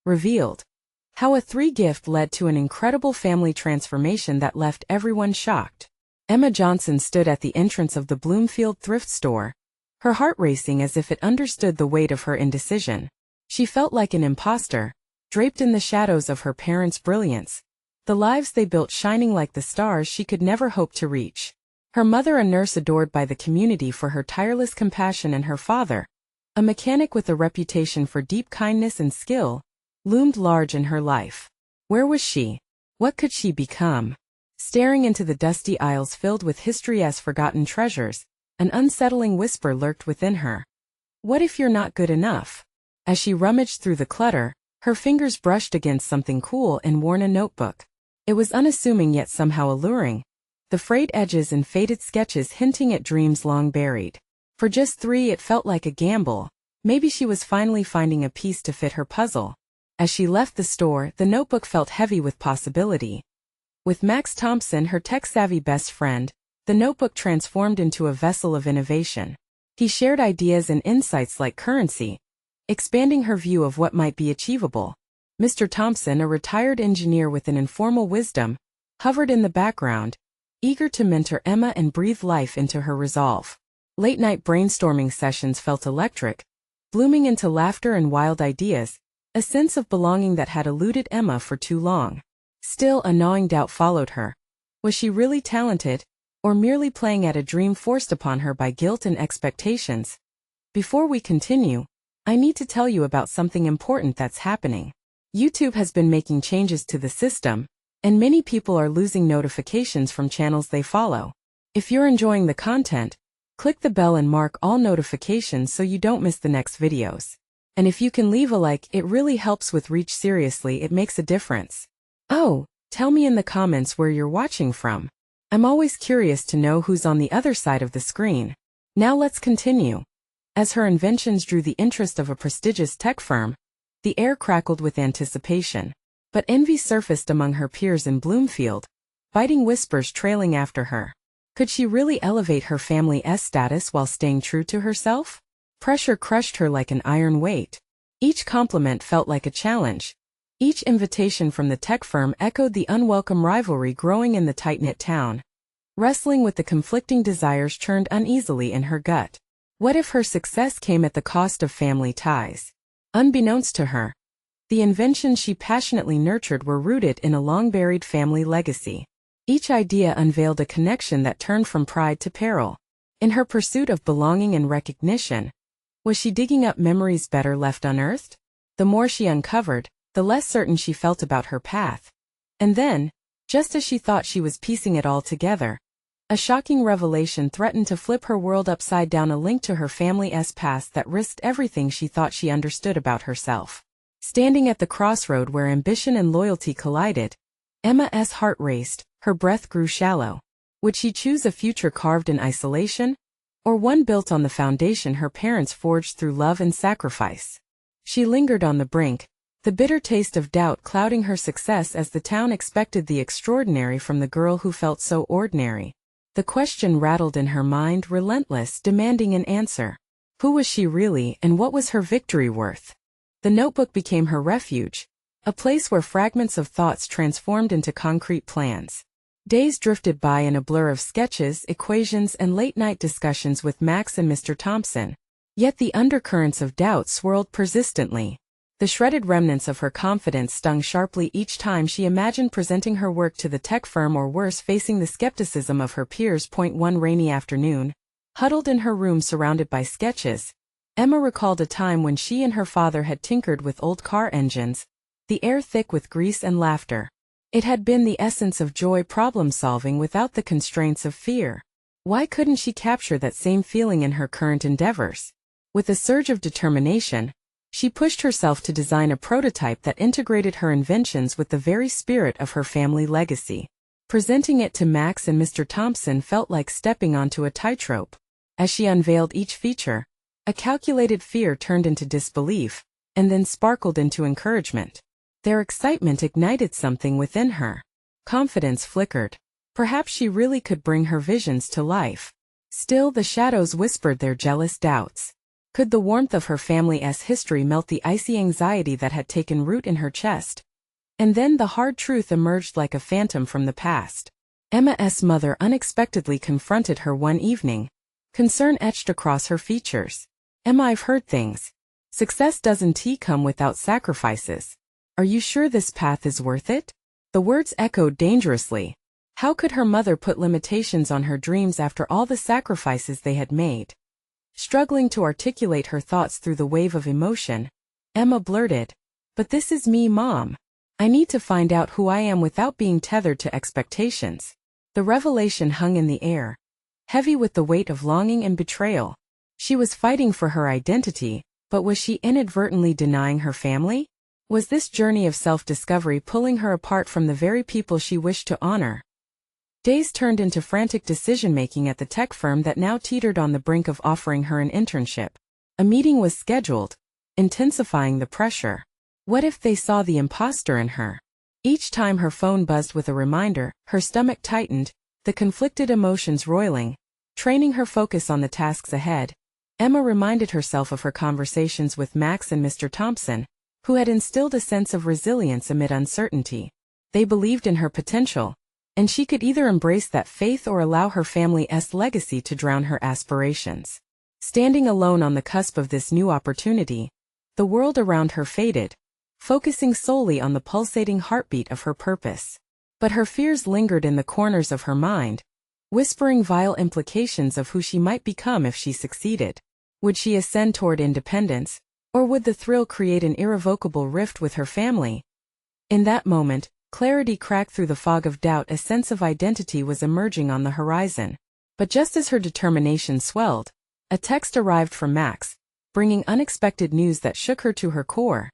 revealed. How a 3 gift led to an incredible family transformation that left everyone shocked. Emma Johnson stood at the entrance of the Bloomfield thrift store, her heart racing as if it understood the weight of her indecision. She felt like an imposter, draped in the shadows of her parents' brilliance, the lives they built shining like the stars she could never hope to reach. Her mother, a nurse adored by the community for her tireless compassion, and her father, a mechanic with a reputation for deep kindness and skill, loomed large in her life. Where was she? What could she become? Staring into the dusty aisles filled with history as forgotten treasures, an unsettling whisper lurked within her. What if you're not good enough? As she rummaged through the clutter, her fingers brushed against something cool and worn, a notebook. It was unassuming yet somehow alluring, the frayed edges and faded sketches hinting at dreams long buried. For just $3, it felt like a gamble. Maybe she was finally finding a piece to fit her puzzle. As she left the store, the notebook felt heavy with possibility. With Max Thompson, her tech-savvy best friend, the notebook transformed into a vessel of innovation. He shared ideas and insights like currency, expanding her view of what might be achievable. Mr. Thompson, a retired engineer with an informal wisdom, hovered in the background, eager to mentor Emma and breathe life into her resolve. Late-night brainstorming sessions felt electric, blooming into laughter and wild ideas, a sense of belonging that had eluded Emma for too long. Still, a gnawing doubt followed her. Was she really talented, or merely playing at a dream forced upon her by guilt and expectations? Before we continue, I need to tell you about something important that's happening. YouTube has been making changes to the system, and many people are losing notifications from channels they follow. If you're enjoying the content, click the bell and mark all notifications so you don't miss the next videos. And if you can leave a like, it really helps with reach. Seriously, it makes a difference. Oh, tell me in the comments where you're watching from. I'm always curious to know who's on the other side of the screen. Now let's continue. As her inventions drew the interest of a prestigious tech firm, the air crackled with anticipation. But envy surfaced among her peers in Bloomfield, biting whispers trailing after her. Could she really elevate her family's status while staying true to herself? Pressure crushed her like an iron weight. Each compliment felt like a challenge. Each invitation from the tech firm echoed the unwelcome rivalry growing in the tight-knit town. Wrestling with the conflicting desires churned uneasily in her gut. What if her success came at the cost of family ties? Unbeknownst to her, the inventions she passionately nurtured were rooted in a long-buried family legacy. Each idea unveiled a connection that turned from pride to peril. In her pursuit of belonging and recognition, was she digging up memories better left unearthed? The more she uncovered, the less certain she felt about her path. And then, just as she thought she was piecing it all together, a shocking revelation threatened to flip her world upside down, a link to her family's past that risked everything she thought she understood about herself. Standing at the crossroad where ambition and loyalty collided, Emma's heart raced, her breath grew shallow. Would she choose a future carved in isolation, or one built on the foundation her parents forged through love and sacrifice? She lingered on the brink, the bitter taste of doubt clouding her success as the town expected the extraordinary from the girl who felt so ordinary. The question rattled in her mind, relentless, demanding an answer. Who was she really, and what was her victory worth? The notebook became her refuge, a place where fragments of thoughts transformed into concrete plans. Days drifted by in a blur of sketches, equations, and late-night discussions with Max and Mr. Thompson. Yet the undercurrents of doubt swirled persistently. The shredded remnants of her confidence stung sharply each time she imagined presenting her work to the tech firm, or worse, facing the skepticism of her peers. One rainy afternoon, huddled in her room surrounded by sketches, Emma recalled a time when she and her father had tinkered with old car engines, the air thick with grease and laughter. It had been the essence of joy, problem-solving without the constraints of fear. Why couldn't she capture that same feeling in her current endeavors? With a surge of determination, she pushed herself to design a prototype that integrated her inventions with the very spirit of her family legacy. Presenting it to Max and Mr. Thompson felt like stepping onto a tightrope. As she unveiled each feature, a calculated fear turned into disbelief, and then sparkled into encouragement. Their excitement ignited something within her. Confidence flickered. Perhaps she really could bring her visions to life. Still, the shadows whispered their jealous doubts. Could the warmth of her family's history melt the icy anxiety that had taken root in her chest? And then the hard truth emerged like a phantom from the past. Emma's mother unexpectedly confronted her one evening. Concern etched across her features. "Emma, I've heard things. Success doesn't come without sacrifices. Are you sure this path is worth it?" The words echoed dangerously. How could her mother put limitations on her dreams after all the sacrifices they had made? Struggling to articulate her thoughts through the wave of emotion, Emma blurted, "But this is me, Mom. I need to find out who I am without being tethered to expectations." The revelation hung in the air, heavy with the weight of longing and betrayal. She was fighting for her identity, but was she inadvertently denying her family? Was this journey of self-discovery pulling her apart from the very people she wished to honor? Days turned into frantic decision-making at the tech firm that now teetered on the brink of offering her an internship. A meeting was scheduled, intensifying the pressure. What if they saw the imposter in her? Each time her phone buzzed with a reminder, her stomach tightened, the conflicted emotions roiling. Training her focus on the tasks ahead, Emma reminded herself of her conversations with Max and Mr. Thompson, who had instilled a sense of resilience amid uncertainty. They believed in her potential, and she could either embrace that faith or allow her family's legacy to drown her aspirations. Standing alone on the cusp of this new opportunity, the world around her faded, focusing solely on the pulsating heartbeat of her purpose. But her fears lingered in the corners of her mind, whispering vile implications of who she might become if she succeeded. Would she ascend toward independence, or would the thrill create an irrevocable rift with her family? In that moment, clarity cracked through the fog of doubt. A sense of identity was emerging on the horizon. But just as her determination swelled, a text arrived from Max, bringing unexpected news that shook her to her core.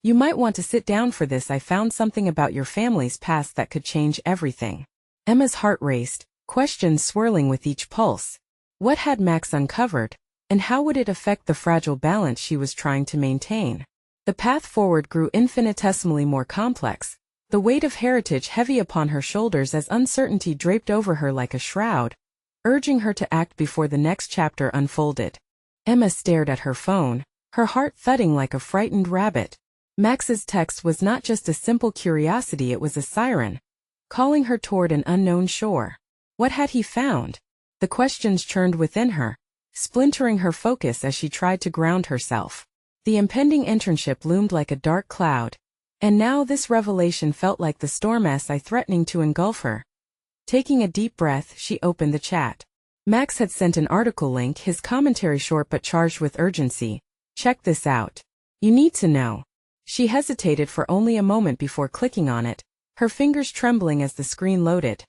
"You might want to sit down for this. I found something about your family's past that could change everything." Emma's heart raced, questions swirling with each pulse. What had Max uncovered, and how would it affect the fragile balance she was trying to maintain? The path forward grew infinitesimally more complex, the weight of heritage heavy upon her shoulders as uncertainty draped over her like a shroud, urging her to act before the next chapter unfolded. Emma stared at her phone, her heart thudding like a frightened rabbit. Max's text was not just a simple curiosity, it was a siren, calling her toward an unknown shore. What had he found? The questions churned within her, splintering her focus as she tried to ground herself. The impending internship loomed like a dark cloud, and now this revelation felt like the storm threatening to engulf her. Taking a deep breath, she opened the chat. Max had sent an article link, his commentary short but charged with urgency. "Check this out. You need to know." She hesitated for only a moment before clicking on it, her fingers trembling as the screen loaded.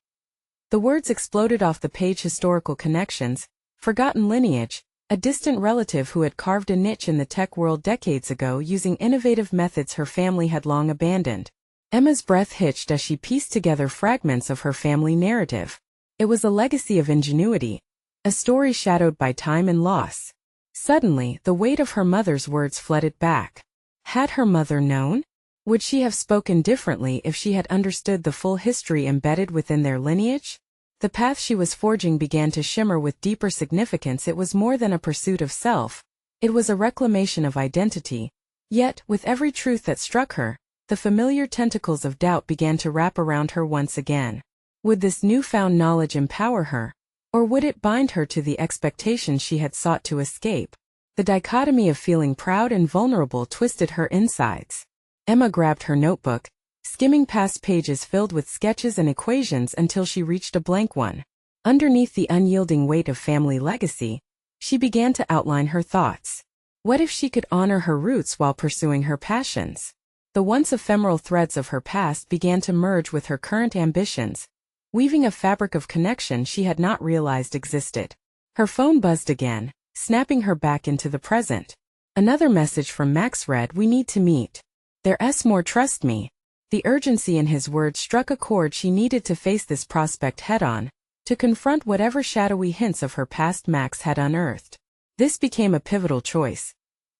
The words exploded off the page: historical connections, forgotten lineage, a distant relative who had carved a niche in the tech world decades ago using innovative methods her family had long abandoned. Emma's breath hitched as she pieced together fragments of her family narrative. It was a legacy of ingenuity, a story shadowed by time and loss. Suddenly, the weight of her mother's words flooded back. Had her mother known? Would she have spoken differently if she had understood the full history embedded within their lineage? The path she was forging began to shimmer with deeper significance. It was more than a pursuit of self. It was a reclamation of identity. Yet, with every truth that struck her, the familiar tentacles of doubt began to wrap around her once again. Would this newfound knowledge empower her, or would it bind her to the expectations she had sought to escape? The dichotomy of feeling proud and vulnerable twisted her insides. Emma grabbed her notebook, skimming past pages filled with sketches and equations until she reached a blank one. Underneath the unyielding weight of family legacy, she began to outline her thoughts. What if she could honor her roots while pursuing her passions? The once ephemeral threads of her past began to merge with her current ambitions, weaving a fabric of connection she had not realized existed. Her phone buzzed again, snapping her back into the present. Another message from Max read, "We need to meet. There's more, trust me." The urgency in his words struck a chord. She needed to face this prospect head-on, to confront whatever shadowy hints of her past Max had unearthed. This became a pivotal choice.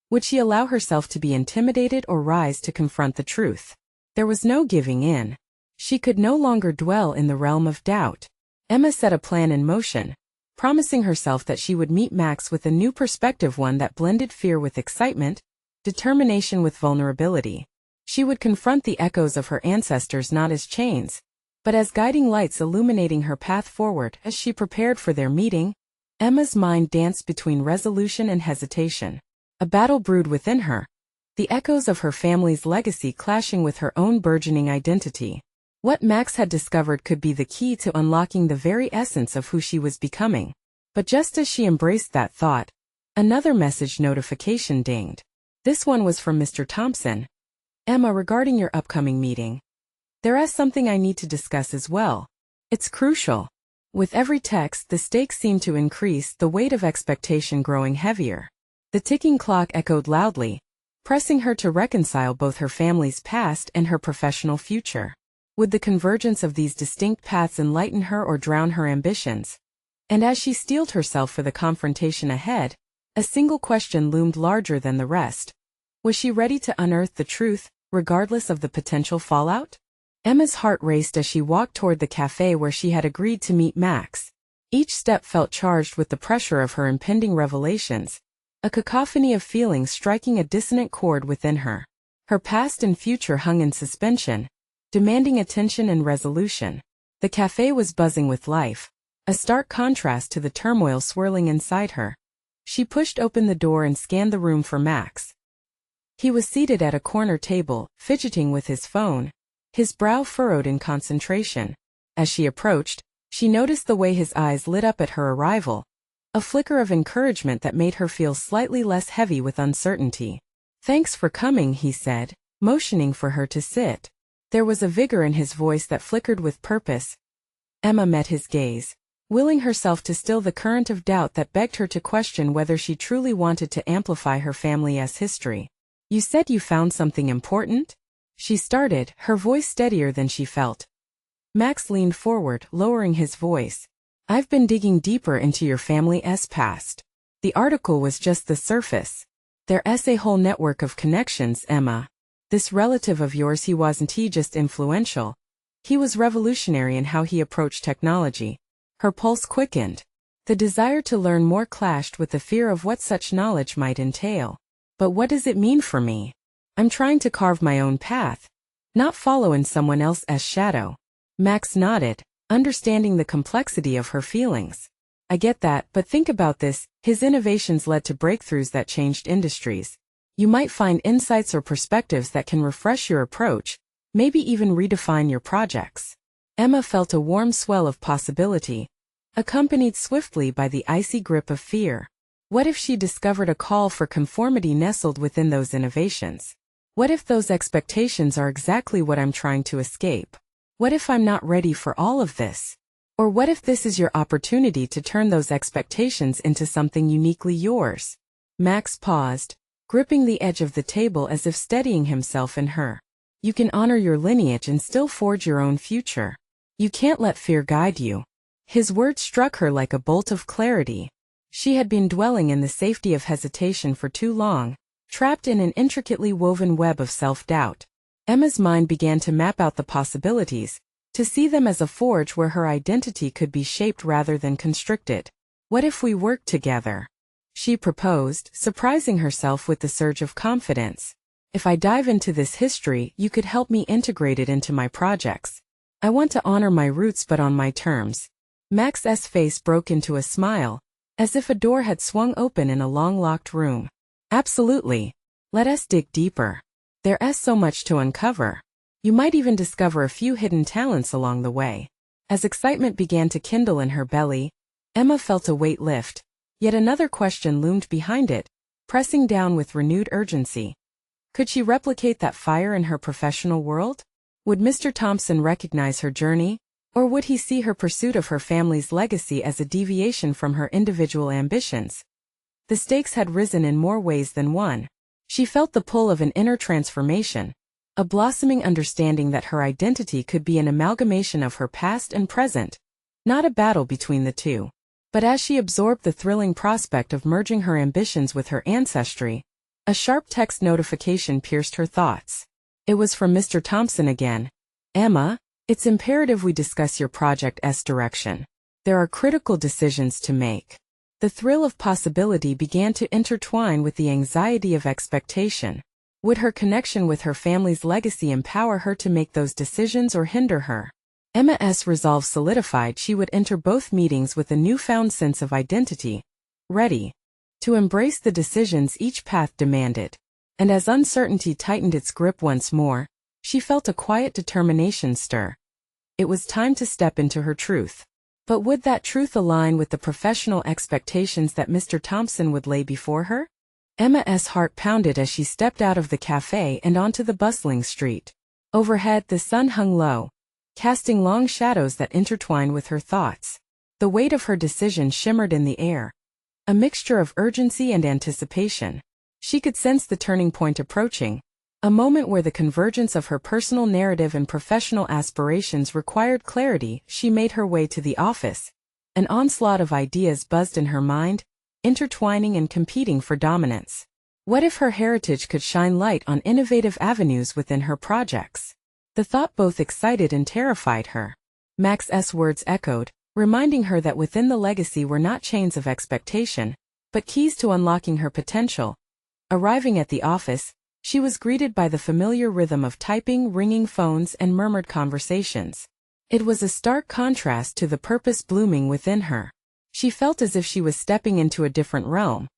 Would she allow herself to be intimidated or rise to confront the truth? There was no giving in. She could no longer dwell in the realm of doubt. Emma set a plan in motion, promising herself that she would meet Max with a new perspective, one that blended fear with excitement, determination with vulnerability. She would confront the echoes of her ancestors not as chains, but as guiding lights illuminating her path forward. As she prepared for their meeting, Emma's mind danced between resolution and hesitation. A battle brewed within her, the echoes of her family's legacy clashing with her own burgeoning identity. What Max had discovered could be the key to unlocking the very essence of who she was becoming. But just as she embraced that thought, another message notification dinged. This one was from Mr. Thompson. Emma, regarding your upcoming meeting. There is something I need to discuss as well. It's crucial. With every text, the stakes seemed to increase, the weight of expectation growing heavier. The ticking clock echoed loudly, pressing her to reconcile both her family's past and her professional future. Would the convergence of these distinct paths enlighten her or drown her ambitions? And as she steeled herself for the confrontation ahead, a single question loomed larger than the rest. Was she ready to unearth the truth, regardless of the potential fallout? Emma's heart raced as she walked toward the cafe where she had agreed to meet Max. Each step felt charged with the pressure of her impending revelations, a cacophony of feelings striking a dissonant chord within her. Her past and future hung in suspension, demanding attention and resolution. The cafe was buzzing with life, a stark contrast to the turmoil swirling inside her. She pushed open the door and scanned the room for Max. He was seated at a corner table, fidgeting with his phone, his brow furrowed in concentration. As she approached, she noticed the way his eyes lit up at her arrival, a flicker of encouragement that made her feel slightly less heavy with uncertainty. "Thanks for coming," he said, motioning for her to sit. There was a vigor in his voice that flickered with purpose. Emma met his gaze, willing herself to still the current of doubt that begged her to question whether she truly wanted to amplify her family's history. "You said you found something important?" She started, her voice steadier than she felt. Max leaned forward, lowering his voice. "I've been digging deeper into your family's past. The article was just the surface. There's a whole network of connections, Emma. This relative of yours, he wasn't just influential. He was revolutionary in how he approached technology." Her pulse quickened. The desire to learn more clashed with the fear of what such knowledge might entail. "But what does it mean for me? I'm trying to carve my own path, not follow in someone else's shadow." Max nodded, understanding the complexity of her feelings. "I get that, but think about this. His innovations led to breakthroughs that changed industries. You might find insights or perspectives that can refresh your approach, maybe even redefine your projects." Emma felt a warm swell of possibility, accompanied swiftly by the icy grip of fear. What if she discovered a call for conformity nestled within those innovations? What if those expectations are exactly what I'm trying to escape? What if I'm not ready for all of this? Or what if this is your opportunity to turn those expectations into something uniquely yours? Max paused, gripping the edge of the table as if steadying himself in her. "You can honor your lineage and still forge your own future. You can't let fear guide you." His words struck her like a bolt of clarity. She had been dwelling in the safety of hesitation for too long, trapped in an intricately woven web of self-doubt. Emma's mind began to map out the possibilities, to see them as a forge where her identity could be shaped rather than constricted. "What if we worked together?" she proposed, surprising herself with the surge of confidence. "If I dive into this history, you could help me integrate it into my projects. I want to honor my roots but on my terms." Max's face broke into a smile, as if a door had swung open in a long-locked room. "Absolutely. Let us dig deeper. There's so much to uncover. You might even discover a few hidden talents along the way." As excitement began to kindle in her belly, Emma felt a weight lift. Yet another question loomed behind it, pressing down with renewed urgency. Could she replicate that fire in her professional world? Would Mr. Thompson recognize her journey, or would he see her pursuit of her family's legacy as a deviation from her individual ambitions? The stakes had risen in more ways than one. She felt the pull of an inner transformation, a blossoming understanding that her identity could be an amalgamation of her past and present, not a battle between the two. But as she absorbed the thrilling prospect of merging her ambitions with her ancestry, a sharp text notification pierced her thoughts. It was from Mr. Thompson again. "Emma, it's imperative we discuss your project's direction. There are critical decisions to make. The thrill of possibility began to intertwine with the anxiety of expectation. Would her connection with her family's legacy empower her to make those decisions or hinder her? Emma's resolve solidified. She would enter both meetings with a newfound sense of identity, ready to embrace the decisions each path demanded. And as uncertainty tightened its grip once more, she felt a quiet determination stir. It was time to step into her truth. But would that truth align with the professional expectations that Mr. Thompson would lay before her? Emma's heart pounded as she stepped out of the cafe and onto the bustling street. Overhead, the sun hung low, casting long shadows that intertwined with her thoughts. The weight of her decision shimmered in the air, a mixture of urgency and anticipation. She could sense the turning point approaching, a moment where the convergence of her personal narrative and professional aspirations required clarity. She made her way to the office. An onslaught of ideas buzzed in her mind, intertwining and competing for dominance. What if her heritage could shine light on innovative avenues within her projects? The thought both excited and terrified her. Max's words echoed, reminding her that within the legacy were not chains of expectation, but keys to unlocking her potential. Arriving at the office, she was greeted by the familiar rhythm of typing, ringing phones, and murmured conversations. It was a stark contrast to the purpose blooming within her. She felt as if she was stepping into a different realm,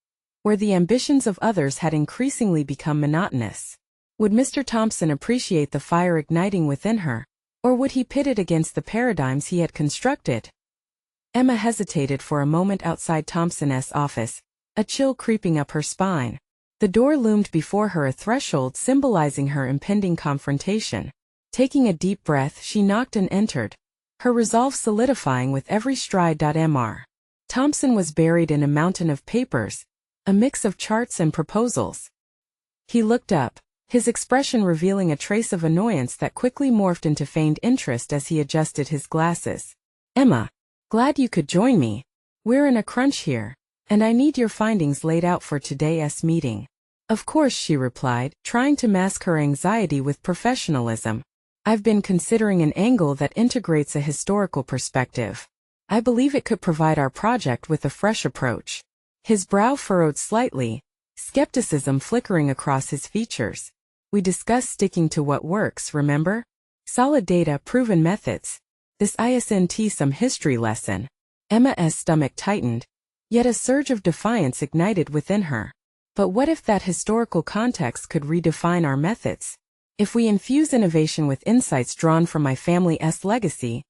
where the ambitions of others had increasingly become monotonous. Would Mr. Thompson appreciate the fire igniting within her, or would he pit it against the paradigms he had constructed? Emma hesitated for a moment outside Thompson's office, a chill creeping up her spine. The door loomed before her, a threshold symbolizing her impending confrontation. Taking a deep breath, she knocked and entered, her resolve solidifying with every stride. Mr. Thompson was buried in a mountain of papers, a mix of charts and proposals. He looked up, his expression revealing a trace of annoyance that quickly morphed into feigned interest as he adjusted his glasses. "Emma, glad you could join me. We're in a crunch here, and I need your findings laid out for today's meeting." "Of course," she replied, trying to mask her anxiety with professionalism. "I've been considering an angle that integrates a historical perspective. I believe it could provide our project with a fresh approach." His brow furrowed slightly, skepticism flickering across his features. "We discussed sticking to what works, remember? Solid data, proven methods. This isn't some history lesson." Emma's stomach tightened, yet a surge of defiance ignited within her. But what if that historical context could redefine our methods? If we infuse innovation with insights drawn from my family's legacy,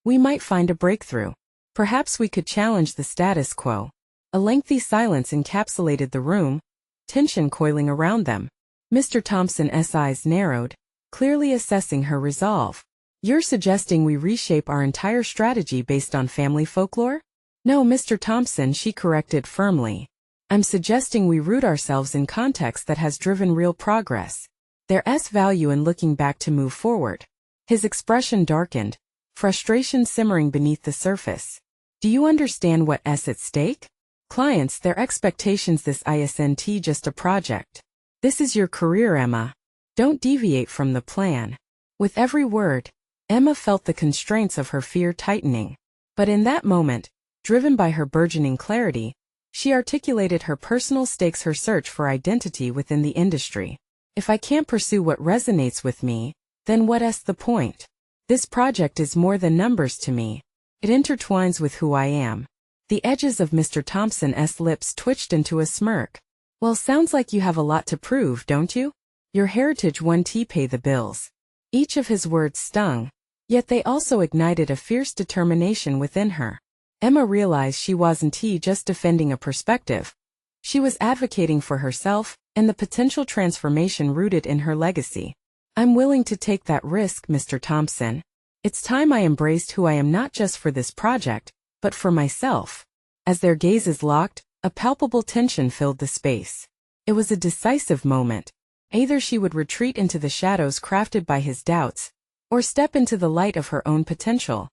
we might find a breakthrough. Perhaps we could challenge the status quo. A lengthy silence encapsulated the room, tension coiling around them. Mr. Thompson's eyes narrowed, clearly assessing her resolve. "You're suggesting we reshape our entire strategy based on family folklore?" "No, Mr. Thompson," she corrected firmly. "I'm suggesting we root ourselves in context that has driven real progress. There's value in looking back to move forward." His expression darkened, frustration simmering beneath the surface. "Do you understand what's at stake? Clients, their expectations. This isn't just a project. This is your career, Emma. Don't deviate from the plan." With every word, Emma felt the constraints of her fear tightening. But in that moment, driven by her burgeoning clarity, she articulated her personal stakes, her search for identity within the industry. "If I can't pursue what resonates with me, then what's the point? This project is more than numbers to me. It intertwines with who I am." The edges of Mr. Thompson's lips twitched into a smirk. "Well, sounds like you have a lot to prove, don't you? Your heritage won't pay the bills." Each of his words stung, yet they also ignited a fierce determination within her. Emma realized she wasn't just defending a perspective. She was advocating for herself and the potential transformation rooted in her legacy. "I'm willing to take that risk, Mr. Thompson. It's time I embraced who I am, not just for this project, but for myself." As their gazes locked, a palpable tension filled the space. It was a decisive moment. Either she would retreat into the shadows crafted by his doubts, or step into the light of her own potential.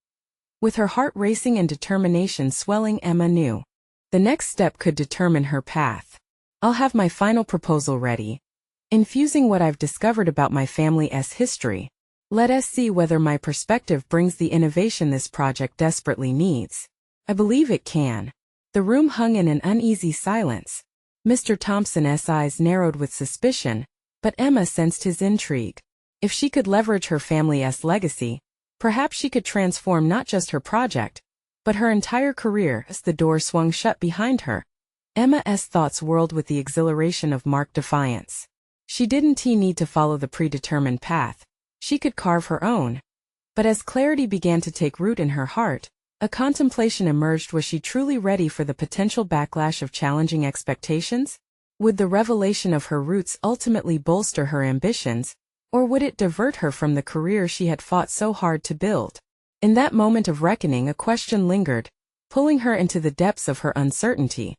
With her heart racing and determination swelling, Emma knew the next step could determine her path. "I'll have my final proposal ready, infusing what I've discovered about my family's history. Let us see whether my perspective brings the innovation this project desperately needs." I believe it can. The room hung in an uneasy silence. Mr. Thompson's eyes narrowed with suspicion, but Emma sensed his intrigue. If she could leverage her family's legacy, perhaps she could transform not just her project, but her entire career. As the door swung shut behind her, Emma's thoughts whirled with the exhilaration of marked defiance. She didn't need to follow the predetermined path. She could carve her own. But as clarity began to take root in her heart, a contemplation emerged. Was she truly ready for the potential backlash of challenging expectations? Would the revelation of her roots ultimately bolster her ambitions, or would it divert her from the career she had fought so hard to build? In that moment of reckoning, a question lingered, pulling her into the depths of her uncertainty.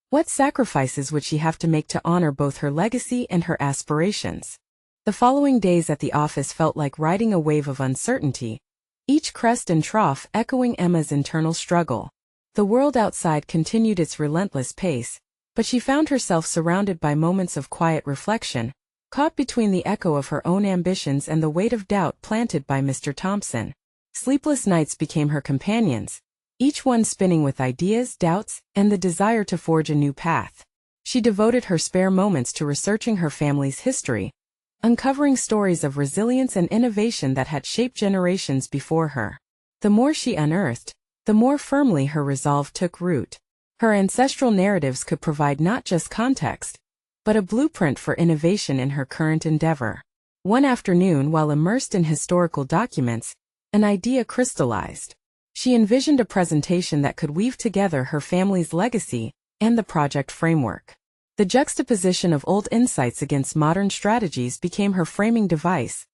What sacrifices would she have to make to honor both her legacy and her aspirations? The following days at the office felt like riding a wave of uncertainty, each crest and trough echoing Emma's internal struggle. The world outside continued its relentless pace, but she found herself surrounded by moments of quiet reflection, caught between the echo of her own ambitions and the weight of doubt planted by Mr. Thompson. Sleepless nights became her companions, each one spinning with ideas, doubts, and the desire to forge a new path. She devoted her spare moments to researching her family's history, uncovering stories of resilience and innovation that had shaped generations before her. The more she unearthed, the more firmly her resolve took root. Her ancestral narratives could provide not just context, but a blueprint for innovation in her current endeavor. One afternoon, while immersed in historical documents, an idea crystallized. She envisioned a presentation that could weave together her family's legacy and the project framework. The juxtaposition of old insights against modern strategies became her framing device,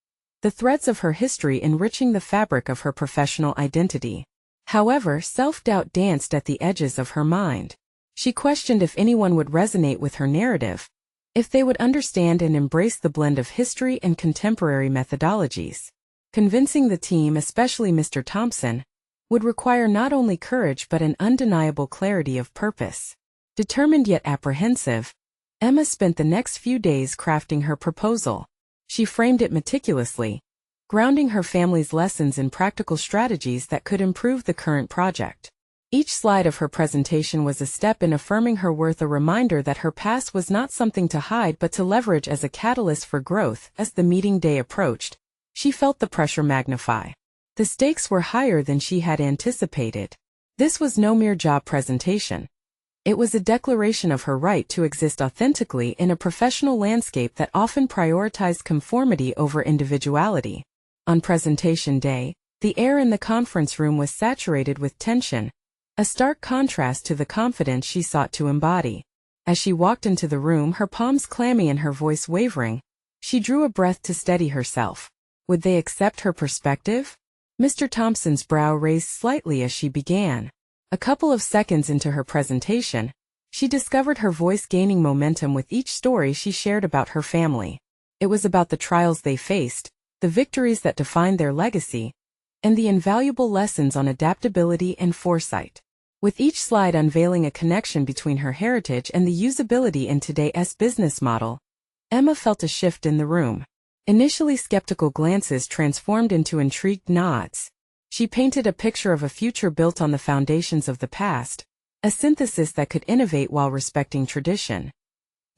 the threads of her history enriching the fabric of her professional identity. However, self-doubt danced at the edges of her mind. She questioned if anyone would resonate with her narrative, if they would understand and embrace the blend of history and contemporary methodologies. Convincing the team, especially Mr. Thompson, would require not only courage but an undeniable clarity of purpose. Determined yet apprehensive, Emma spent the next few days crafting her proposal. She framed it meticulously, grounding her family's lessons in practical strategies that could improve the current project. Each slide of her presentation was a step in affirming her worth, a reminder that her past was not something to hide but to leverage as a catalyst for growth. As the meeting day approached, she felt the pressure magnify. The stakes were higher than she had anticipated. This was no mere job presentation. It was a declaration of her right to exist authentically in a professional landscape that often prioritized conformity over individuality. On presentation day, the air in the conference room was saturated with tension, a stark contrast to the confidence she sought to embody. As she walked into the room, her palms clammy and her voice wavering, she drew a breath to steady herself. Would they accept her perspective? Mr. Thompson's brow raised slightly as she began. A couple of seconds into her presentation, she discovered her voice gaining momentum with each story she shared about her family. It was about the trials they faced, the victories that defined their legacy, and the invaluable lessons on adaptability and foresight. With each slide unveiling a connection between her heritage and the usability in today's business model, Emma felt a shift in the room. Initially skeptical glances transformed into intrigued nods. She painted a picture of a future built on the foundations of the past, a synthesis that could innovate while respecting tradition.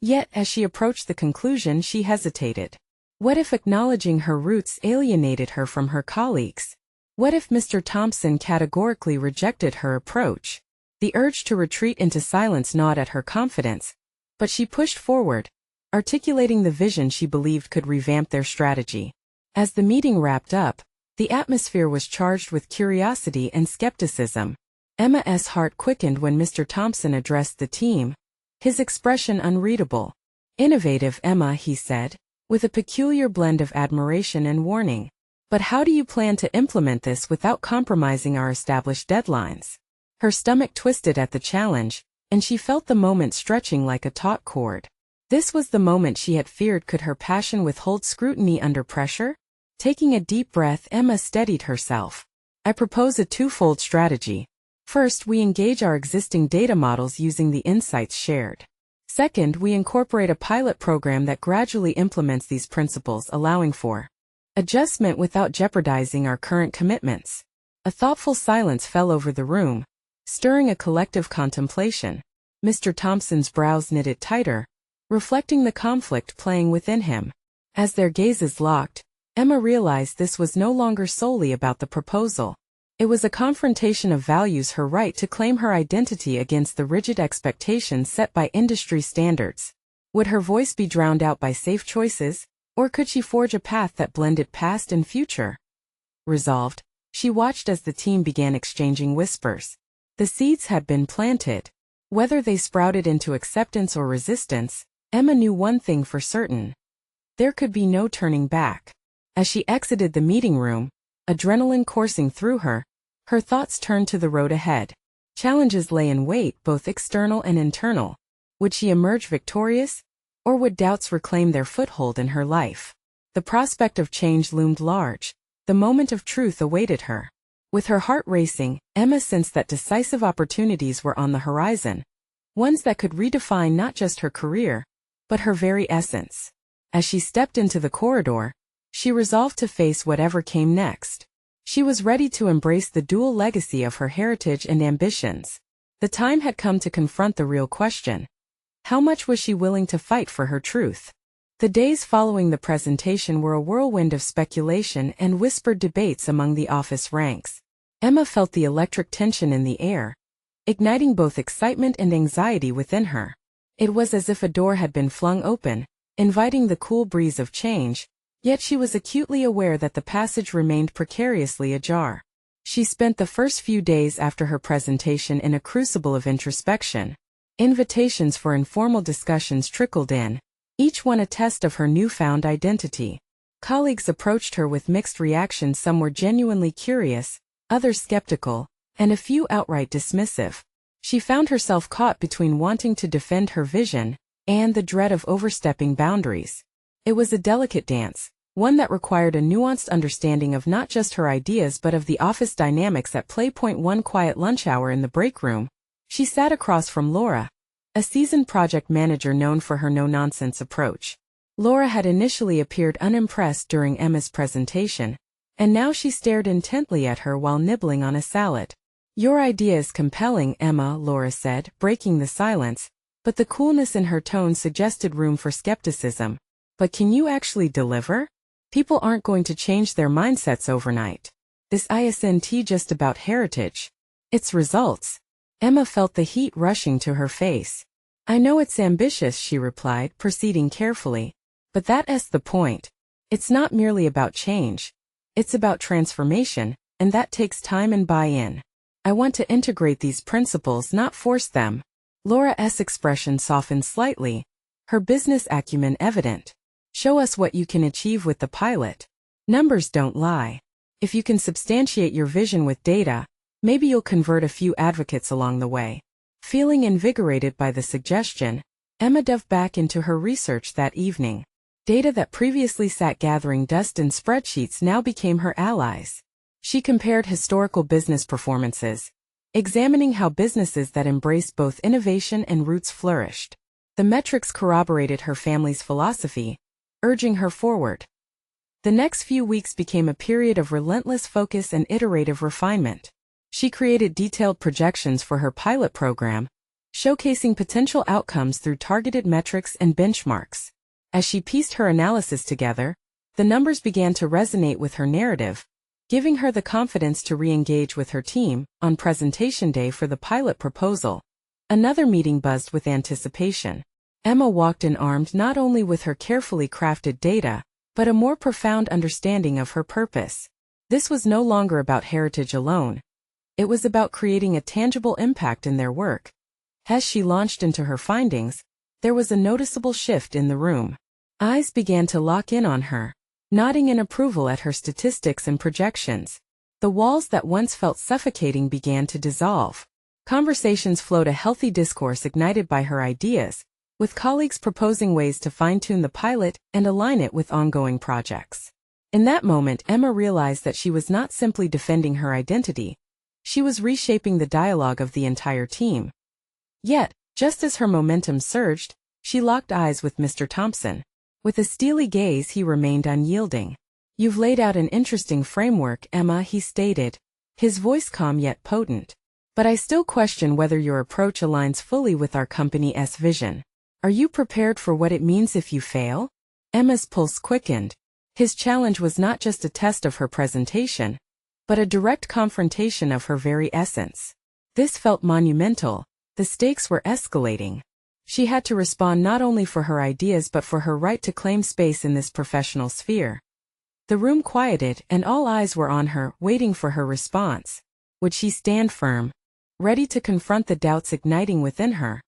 Yet, as she approached the conclusion, she hesitated. What if acknowledging her roots alienated her from her colleagues? What if Mr. Thompson categorically rejected her approach? The urge to retreat into silence gnawed at her confidence, but she pushed forward, articulating the vision she believed could revamp their strategy. As the meeting wrapped up, the atmosphere was charged with curiosity and skepticism. Emma's heart quickened when Mr. Thompson addressed the team, his expression unreadable. "Innovative, Emma," he said, with a peculiar blend of admiration and warning. "But how do you plan to implement this without compromising our established deadlines?" Her stomach twisted at the challenge, and she felt the moment stretching like a taut cord. This was the moment she had feared. Could her passion withhold scrutiny under pressure? Taking a deep breath, Emma steadied herself. "I propose a twofold strategy. First, we engage our existing data models using the insights shared. Second, we incorporate a pilot program that gradually implements these principles, allowing for adjustment without jeopardizing our current commitments." A thoughtful silence fell over the room, stirring a collective contemplation. Mr. Thompson's brows knitted tighter, reflecting the conflict playing within him. As their gazes locked, Emma realized this was no longer solely about the proposal. It was a confrontation of values: her right to claim her identity against the rigid expectations set by industry standards. Would her voice be drowned out by safe choices, or could she forge a path that blended past and future? Resolved, she watched as the team began exchanging whispers. The seeds had been planted. Whether they sprouted into acceptance or resistance, Emma knew one thing for certain: there could be no turning back. As she exited the meeting room, adrenaline coursing through her, her thoughts turned to the road ahead. Challenges lay in wait, both external and internal. Would she emerge victorious, or would doubts reclaim their foothold in her life? The prospect of change loomed large. The moment of truth awaited her. With her heart racing, Emma sensed that decisive opportunities were on the horizon, ones that could redefine not just her career, but her very essence. As she stepped into the corridor, she resolved to face whatever came next. She was ready to embrace the dual legacy of her heritage and ambitions. The time had come to confront the real question: how much was she willing to fight for her truth? The days following the presentation were a whirlwind of speculation and whispered debates among the office ranks. Emma felt the electric tension in the air, igniting both excitement and anxiety within her. It was as if a door had been flung open, inviting the cool breeze of change, yet she was acutely aware that the passage remained precariously ajar. She spent the first few days after her presentation in a crucible of introspection. Invitations for informal discussions trickled in, each one a test of her newfound identity. Colleagues approached her with mixed reactions: some were genuinely curious, others skeptical, and a few outright dismissive. She found herself caught between wanting to defend her vision and the dread of overstepping boundaries. It was a delicate dance, one that required a nuanced understanding of not just her ideas but of the office dynamics at play. One quiet lunch hour in the break room, she sat across from Laura, a seasoned project manager known for her no-nonsense approach. Laura had initially appeared unimpressed during Emma's presentation, and now she stared intently at her while nibbling on a salad. "Your idea is compelling, Emma," Laura said, breaking the silence, but the coolness in her tone suggested room for skepticism. "But can you actually deliver? People aren't going to change their mindsets overnight. This isn't just about heritage. It's results." Emma felt the heat rushing to her face. "I know it's ambitious," she replied, proceeding carefully. "But that's the point. It's not merely about change. It's about transformation, and that takes time and buy-in. I want to integrate these principles, not force them." Laura's expression softened slightly, her business acumen evident. "Show us what you can achieve with the pilot. Numbers don't lie. If you can substantiate your vision with data, maybe you'll convert a few advocates along the way." Feeling invigorated by the suggestion, Emma dove back into her research that evening. Data that previously sat gathering dust in spreadsheets now became her allies. She compared historical business performances, examining how businesses that embraced both innovation and roots flourished. The metrics corroborated her family's philosophy, urging her forward. The next few weeks became a period of relentless focus and iterative refinement. She created detailed projections for her pilot program, showcasing potential outcomes through targeted metrics and benchmarks. As she pieced her analysis together, the numbers began to resonate with her narrative, giving her the confidence to re-engage with her team on presentation day for the pilot proposal. Another meeting buzzed with anticipation. Emma walked in armed not only with her carefully crafted data, but a more profound understanding of her purpose. This was no longer about heritage alone. It was about creating a tangible impact in their work. As she launched into her findings, there was a noticeable shift in the room. Eyes began to lock in on her, nodding in approval at her statistics and projections. The walls that once felt suffocating began to dissolve. Conversations flowed, a healthy discourse ignited by her ideas, with colleagues proposing ways to fine-tune the pilot and align it with ongoing projects. In that moment, Emma realized that she was not simply defending her identity. She was reshaping the dialogue of the entire team. Yet, just as her momentum surged, she locked eyes with Mr. Thompson. With a steely gaze, he remained unyielding. "You've laid out an interesting framework, Emma," he stated, his voice calm yet potent. But I still question whether your approach aligns fully with our company's vision. Are you prepared for what it means if you fail? Emma's pulse quickened. His challenge was not just a test of her presentation, but a direct confrontation of her very essence. This felt monumental. The stakes were escalating. She had to respond not only for her ideas but for her right to claim space in this professional sphere. The room quieted, and all eyes were on her, waiting for her response. Would she stand firm, ready to confront the doubts igniting within her?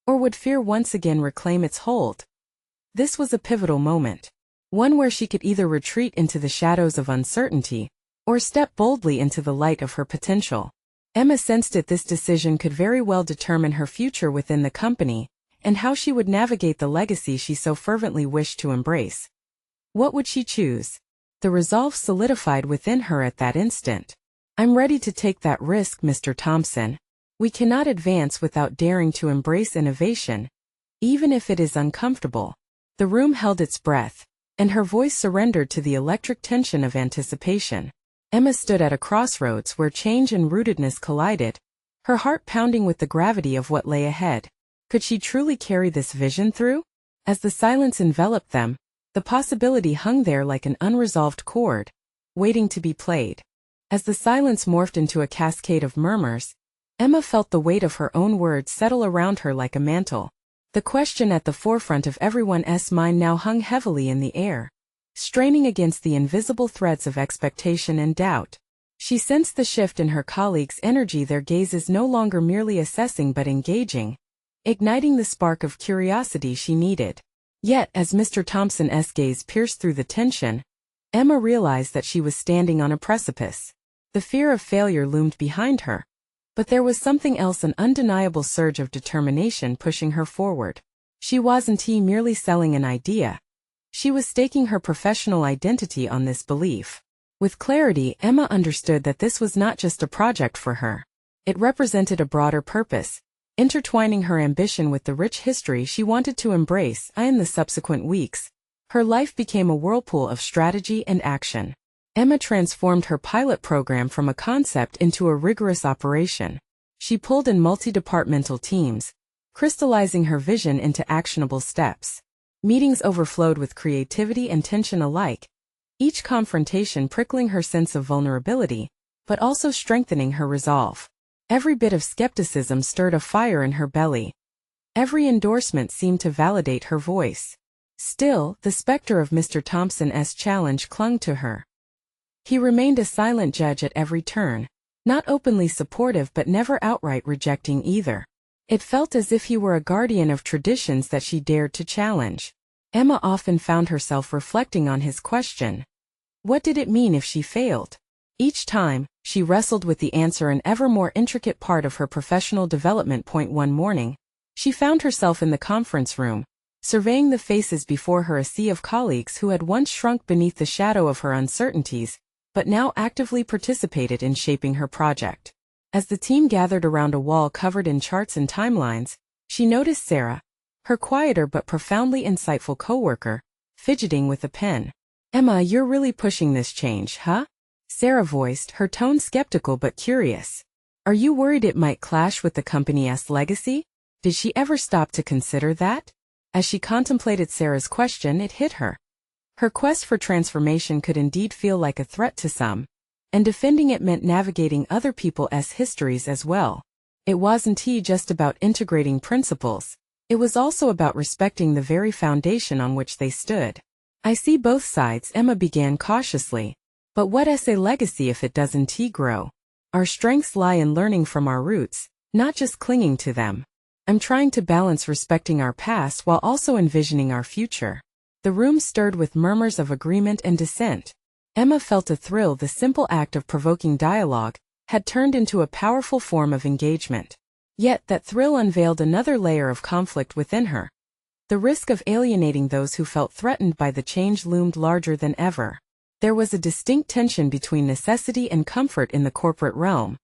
Or would fear once again reclaim its hold? This was a pivotal moment. One where she could either retreat into the shadows of uncertainty, or step boldly into the light of her potential. Emma sensed that this decision could very well determine her future within the company, and how she would navigate the legacy she so fervently wished to embrace. What would she choose? The resolve solidified within her at that instant. I'm ready to take that risk, Mr. Thompson. We cannot advance without daring to embrace innovation, even if it is uncomfortable. The room held its breath, and her voice surrendered to the electric tension of anticipation. Emma stood at a crossroads where change and rootedness collided, her heart pounding with the gravity of what lay ahead. Could she truly carry this vision through? As the silence enveloped them, the possibility hung there like an unresolved chord, waiting to be played. As the silence morphed into a cascade of murmurs, Emma felt the weight of her own words settle around her like a mantle. The question at the forefront of everyone's mind now hung heavily in the air, straining against the invisible threads of expectation and doubt. She sensed the shift in her colleagues' energy, their gazes no longer merely assessing but engaging, igniting the spark of curiosity she needed. Yet, as Mr. Thompson's gaze pierced through the tension, Emma realized that she was standing on a precipice. The fear of failure loomed behind her, but there was something else, an undeniable surge of determination pushing her forward. She wasn't merely selling an idea. She was staking her professional identity on this belief. With clarity, Emma understood that this was not just a project for her. It represented a broader purpose, intertwining her ambition with the rich history she wanted to embrace. In the subsequent weeks, her life became a whirlpool of strategy and action. Emma transformed her pilot program from a concept into a rigorous operation. She pulled in multi-departmental teams, crystallizing her vision into actionable steps. Meetings overflowed with creativity and tension alike, each confrontation prickling her sense of vulnerability, but also strengthening her resolve. Every bit of skepticism stirred a fire in her belly. Every endorsement seemed to validate her voice. Still, the specter of Mr. Thompson's challenge clung to her. He remained a silent judge at every turn, not openly supportive but never outright rejecting either. It felt as if he were a guardian of traditions that she dared to challenge. Emma often found herself reflecting on his question. What did it mean if she failed? Each time, she wrestled with the answer, an ever more intricate part of her professional development. One morning, she found herself in the conference room, surveying the faces before her, a sea of colleagues who had once shrunk beneath the shadow of her uncertainties, but now actively participated in shaping her project. As the team gathered around a wall covered in charts and timelines, she noticed Sarah, her quieter but profoundly insightful coworker, fidgeting with a pen. Emma, you're really pushing this change, huh? Sarah voiced, her tone skeptical but curious. Are you worried it might clash with the company's legacy? Did she ever stop to consider that? As she contemplated Sarah's question, it hit her. Her quest for transformation could indeed feel like a threat to some, and defending it meant navigating other people's histories as well. It wasn't just about integrating principles, it was also about respecting the very foundation on which they stood. I see both sides, Emma began cautiously. But what's a legacy if it doesn't grow? Our strengths lie in learning from our roots, not just clinging to them. I'm trying to balance respecting our past while also envisioning our future. The room stirred with murmurs of agreement and dissent. Emma felt a thrill. The simple act of provoking dialogue had turned into a powerful form of engagement. Yet that thrill unveiled another layer of conflict within her. The risk of alienating those who felt threatened by the change loomed larger than ever. There was a distinct tension between necessity and comfort in the corporate realm,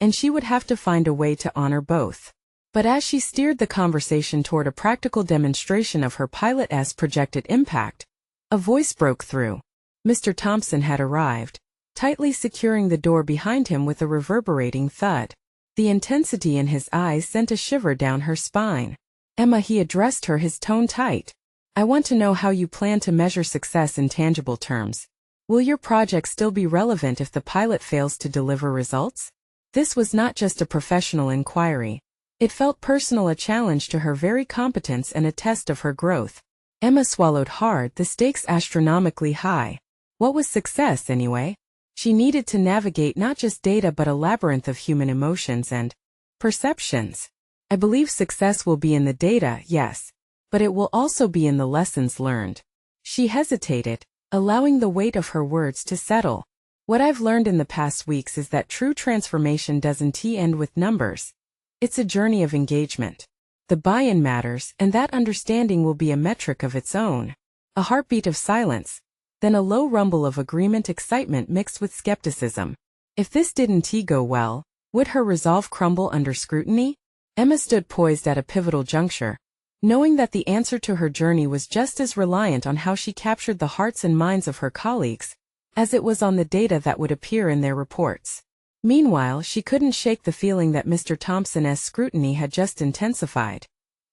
and she would have to find a way to honor both. But as she steered the conversation toward a practical demonstration of her pilot's projected impact, a voice broke through. Mr. Thompson had arrived, tightly securing the door behind him with a reverberating thud. The intensity in his eyes sent a shiver down her spine. "Emma," he addressed her, his tone tight. "I want to know how you plan to measure success in tangible terms. Will your project still be relevant if the pilot fails to deliver results?" This was not just a professional inquiry. It felt personal, a challenge to her very competence and a test of her growth. Emma swallowed hard, the stakes astronomically high. What was success, anyway? She needed to navigate not just data but a labyrinth of human emotions and perceptions. "I believe success will be in the data, yes. But it will also be in the lessons learned." She hesitated, allowing the weight of her words to settle. "What I've learned in the past weeks is that true transformation doesn't end with numbers. It's a journey of engagement. The buy-in matters, and that understanding will be a metric of its own." A heartbeat of silence, then a low rumble of agreement, excitement mixed with skepticism. If this didn't go well, would her resolve crumble under scrutiny? Emma stood poised at a pivotal juncture, knowing that the answer to her journey was just as reliant on how she captured the hearts and minds of her colleagues as it was on the data that would appear in their reports. Meanwhile, she couldn't shake the feeling that Mr. Thompson's scrutiny had just intensified.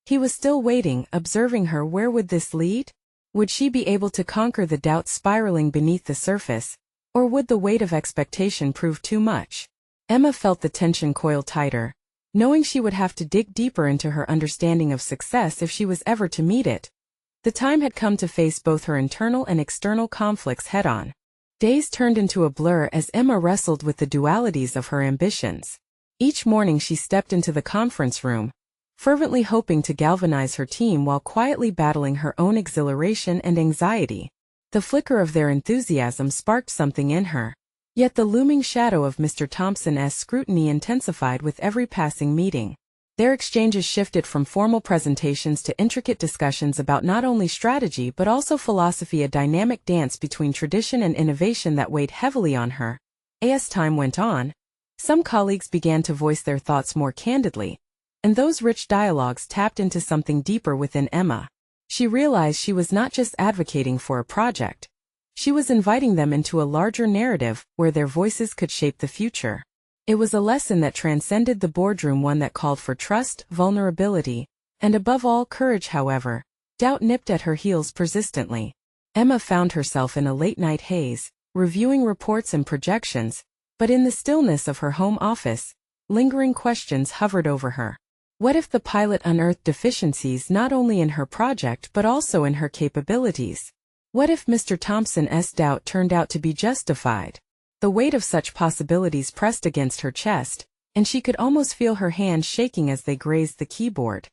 He was still waiting, observing her. Where would this lead? Would she be able to conquer the doubts spiraling beneath the surface, or would the weight of expectation prove too much? Emma felt the tension coil tighter, knowing she would have to dig deeper into her understanding of success if she was ever to meet it. The time had come to face both her internal and external conflicts head-on. Days turned into a blur as Emma wrestled with the dualities of her ambitions. Each morning she stepped into the conference room, fervently hoping to galvanize her team while quietly battling her own exhilaration and anxiety. The flicker of their enthusiasm sparked something in her. Yet the looming shadow of Mr. Thompson's scrutiny intensified with every passing meeting. Their exchanges shifted from formal presentations to intricate discussions about not only strategy but also philosophy, a dynamic dance between tradition and innovation that weighed heavily on her. As time went on, some colleagues began to voice their thoughts more candidly, and those rich dialogues tapped into something deeper within Emma. She realized she was not just advocating for a project. She was inviting them into a larger narrative where their voices could shape the future. It was a lesson that transcended the boardroom, one that called for trust, vulnerability, and above all, courage. However, doubt nipped at her heels persistently. Emma found herself in a late-night haze, reviewing reports and projections, but in the stillness of her home office, lingering questions hovered over her. What if the pilot unearthed deficiencies not only in her project but also in her capabilities? What if Mr. Thompson's doubt turned out to be justified? The weight of such possibilities pressed against her chest, and she could almost feel her hands shaking as they grazed the keyboard.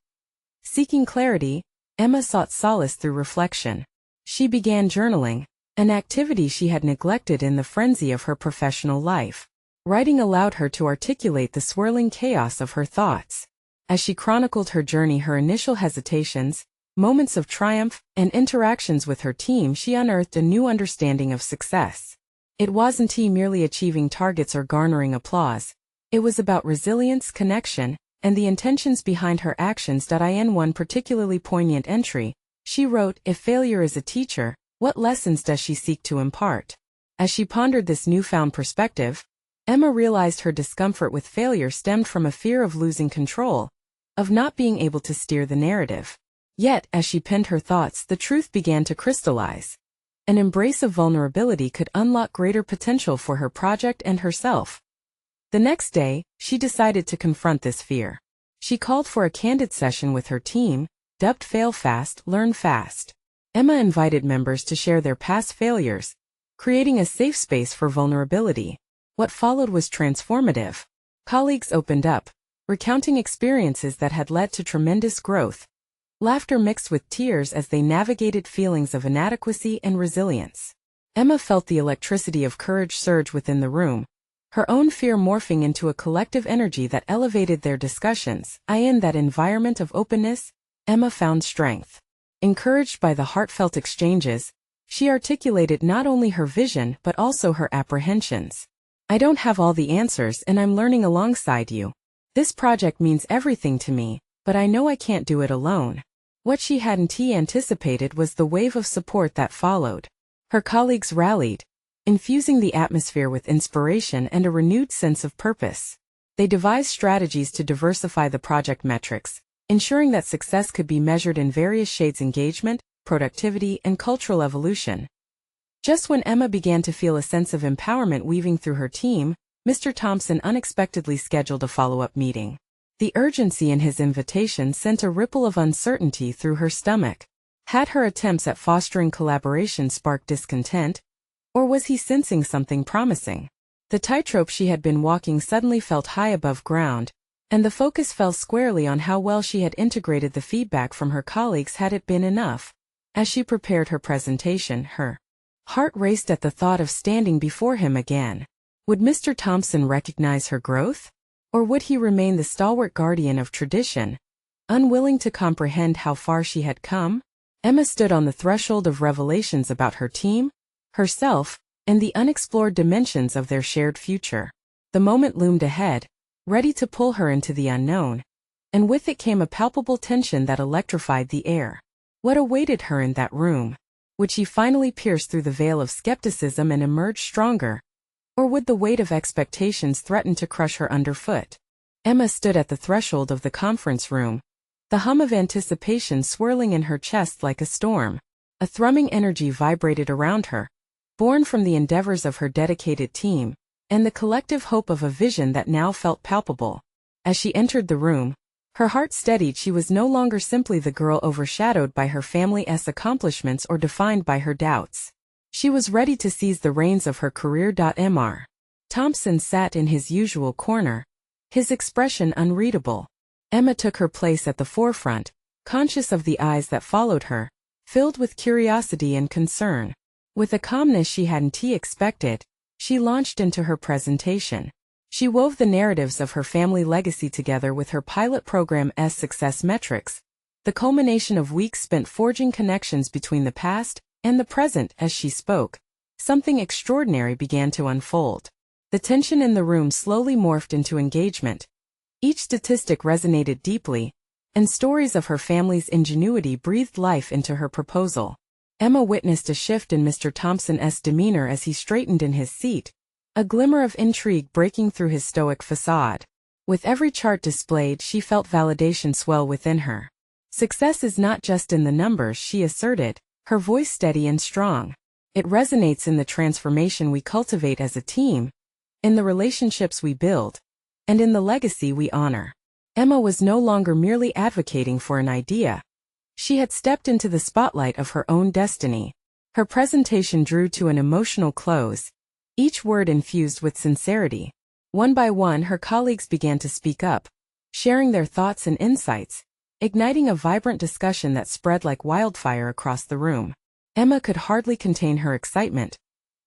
Seeking clarity, Emma sought solace through reflection. She began journaling, an activity she had neglected in the frenzy of her professional life. Writing allowed her to articulate the swirling chaos of her thoughts. As she chronicled her journey, her initial hesitations, moments of triumph, and interactions with her team, she unearthed a new understanding of success. It wasn't merely achieving targets or garnering applause. It was about resilience, connection, and the intentions behind her actions. In one particularly poignant entry, she wrote, "If failure is a teacher, what lessons does she seek to impart?" As she pondered this newfound perspective, Emma realized her discomfort with failure stemmed from a fear of losing control, of not being able to steer the narrative. Yet, as she penned her thoughts, the truth began to crystallize. An embrace of vulnerability could unlock greater potential for her project and herself. The next day, she decided to confront this fear. She called for a candid session with her team, dubbed Fail Fast, Learn Fast. Emma invited members to share their past failures, creating a safe space for vulnerability. What followed was transformative. Colleagues opened up, recounting experiences that had led to tremendous growth. Laughter mixed with tears as they navigated feelings of inadequacy and resilience. Emma felt the electricity of courage surge within the room, her own fear morphing into a collective energy that elevated their discussions. In that environment of openness, Emma found strength. Encouraged by the heartfelt exchanges, she articulated not only her vision but also her apprehensions. "I don't have all the answers, and I'm learning alongside you. This project means everything to me, but I know I can't do it alone." What she hadn't anticipated was the wave of support that followed. Her colleagues rallied, infusing the atmosphere with inspiration and a renewed sense of purpose. They devised strategies to diversify the project metrics, ensuring that success could be measured in various shades: engagement, productivity, and cultural evolution. Just when Emma began to feel a sense of empowerment weaving through her team, Mr. Thompson unexpectedly scheduled a follow-up meeting. The urgency in his invitation sent a ripple of uncertainty through her stomach. Had her attempts at fostering collaboration sparked discontent, or was he sensing something promising? The tightrope she had been walking suddenly felt high above ground, and the focus fell squarely on how well she had integrated the feedback from her colleagues. Had it been enough? As she prepared her presentation, her heart raced at the thought of standing before him again. Would Mr. Thompson recognize her growth? Or would he remain the stalwart guardian of tradition, unwilling to comprehend how far she had come? Emma stood on the threshold of revelations about her team, herself, and the unexplored dimensions of their shared future. The moment loomed ahead, ready to pull her into the unknown, and with it came a palpable tension that electrified the air. What awaited her in that room? Would she finally pierce through the veil of skepticism and emerge stronger? Or would the weight of expectations threaten to crush her underfoot? Emma stood at the threshold of the conference room, the hum of anticipation swirling in her chest like a storm. A thrumming energy vibrated around her, born from the endeavors of her dedicated team, and the collective hope of a vision that now felt palpable. As she entered the room, her heart steadied. She was no longer simply the girl overshadowed by her family's accomplishments or defined by her doubts. She was ready to seize the reins of her career. Mr. Thompson sat in his usual corner, his expression unreadable. Emma took her place at the forefront, conscious of the eyes that followed her, filled with curiosity and concern. With a calmness she hadn't expected, she launched into her presentation. She wove the narratives of her family legacy together with her pilot program's success metrics, the culmination of weeks spent forging connections between the past and the present. As she spoke, something extraordinary began to unfold. The tension in the room slowly morphed into engagement. Each statistic resonated deeply, and stories of her family's ingenuity breathed life into her proposal. Emma witnessed a shift in Mr. Thompson's demeanor as he straightened in his seat, a glimmer of intrigue breaking through his stoic facade. With every chart displayed, she felt validation swell within her. Success is not just in the numbers, she asserted, her voice steady and strong. It resonates in the transformation we cultivate as a team, in the relationships we build, and in the legacy we honor. Emma was no longer merely advocating for an idea. She had stepped into the spotlight of her own destiny. Her presentation drew to an emotional close, each word infused with sincerity. One by one, her colleagues began to speak up, sharing their thoughts and insights, igniting a vibrant discussion that spread like wildfire across the room. Emma could hardly contain her excitement.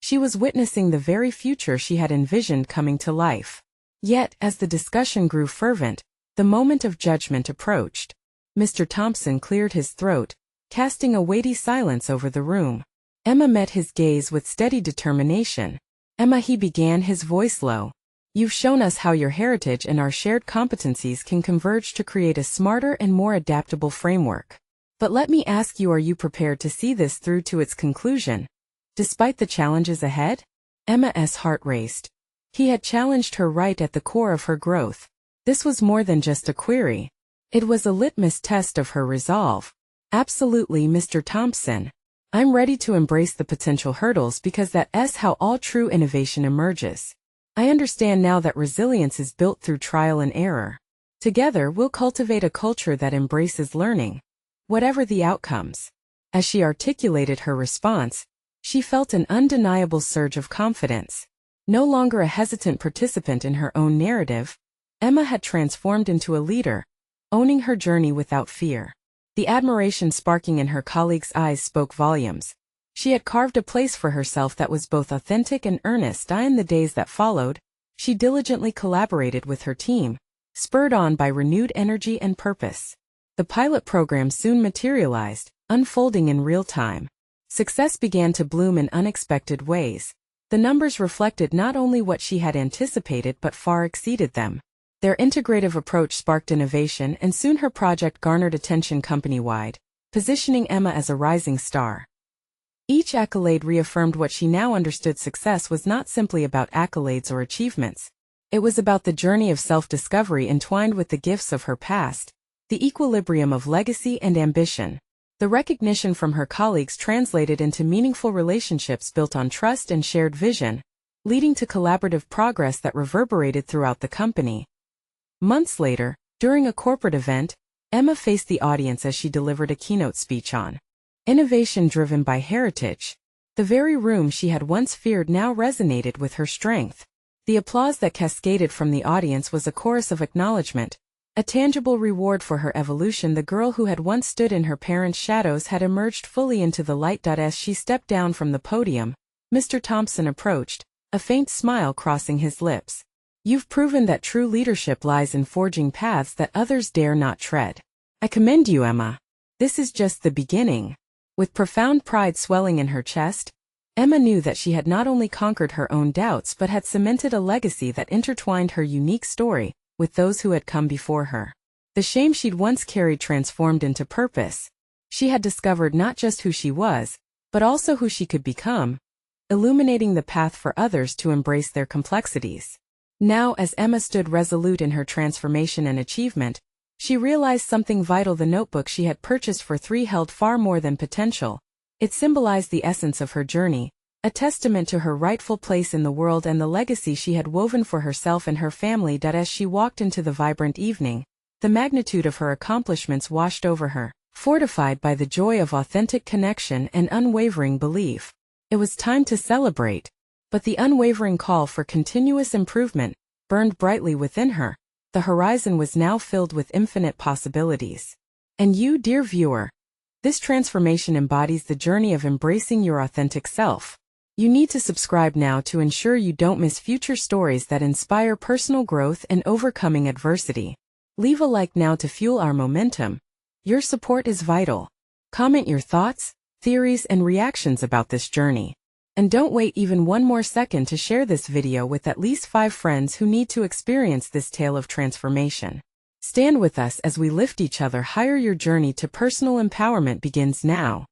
She was witnessing the very future she had envisioned coming to life. Yet, as the discussion grew fervent, the moment of judgment approached. Mr. Thompson cleared his throat, casting a weighty silence over the room. Emma met his gaze with steady determination. Emma, he began, his voice low. You've shown us how your heritage and our shared competencies can converge to create a smarter and more adaptable framework. But let me ask you, are you prepared to see this through to its conclusion? Despite the challenges ahead? Emma's heart raced. He had challenged her right at the core of her growth. This was more than just a query. It was a litmus test of her resolve. Absolutely, Mr. Thompson. I'm ready to embrace the potential hurdles because that's how all true innovation emerges. I understand now that resilience is built through trial and error. Together, we'll cultivate a culture that embraces learning, whatever the outcomes. As she articulated her response, she felt an undeniable surge of confidence. No longer a hesitant participant in her own narrative, Emma had transformed into a leader, owning her journey without fear. The admiration sparking in her colleagues' eyes spoke volumes. She had carved a place for herself that was both authentic and earnest. In the days that followed, she diligently collaborated with her team, spurred on by renewed energy and purpose. The pilot program soon materialized, unfolding in real time. Success began to bloom in unexpected ways. The numbers reflected not only what she had anticipated but far exceeded them. Their integrative approach sparked innovation, and soon her project garnered attention company-wide, positioning Emma as a rising star. Each accolade reaffirmed what she now understood: success was not simply about accolades or achievements. It was about the journey of self-discovery entwined with the gifts of her past, the equilibrium of legacy and ambition. The recognition from her colleagues translated into meaningful relationships built on trust and shared vision, leading to collaborative progress that reverberated throughout the company. Months later, during a corporate event, Emma faced the audience as she delivered a keynote speech on innovation driven by heritage. The very room she had once feared now resonated with her strength. The applause that cascaded from the audience was a chorus of acknowledgement, a tangible reward for her evolution. The girl who had once stood in her parents' shadows had emerged fully into the light. As she stepped down from the podium, Mr. Thompson approached, a faint smile crossing his lips. "You've proven that true leadership lies in forging paths that others dare not tread. I commend you, Emma. This is just the beginning." With profound pride swelling in her chest, Emma knew that she had not only conquered her own doubts but had cemented a legacy that intertwined her unique story with those who had come before her. The shame she'd once carried transformed into purpose. She had discovered not just who she was, but also who she could become, illuminating the path for others to embrace their complexities. Now, as Emma stood resolute in her transformation and achievement, she realized something vital. The notebook she had purchased for $3 held far more than potential. It symbolized the essence of her journey, a testament to her rightful place in the world and the legacy she had woven for herself and her family. As she walked into the vibrant evening, the magnitude of her accomplishments washed over her, fortified by the joy of authentic connection and unwavering belief. It was time to celebrate, but the unwavering call for continuous improvement burned brightly within her. The horizon was now filled with infinite possibilities. And you, dear viewer, this transformation embodies the journey of embracing your authentic self. You need to subscribe now to ensure you don't miss future stories that inspire personal growth and overcoming adversity. Leave a like now to fuel our momentum. Your support is vital. Comment your thoughts, theories, and reactions about this journey. And don't wait even one more second to share this video with at least 5 friends who need to experience this tale of transformation. Stand with us as we lift each other higher. Your journey to personal empowerment begins now.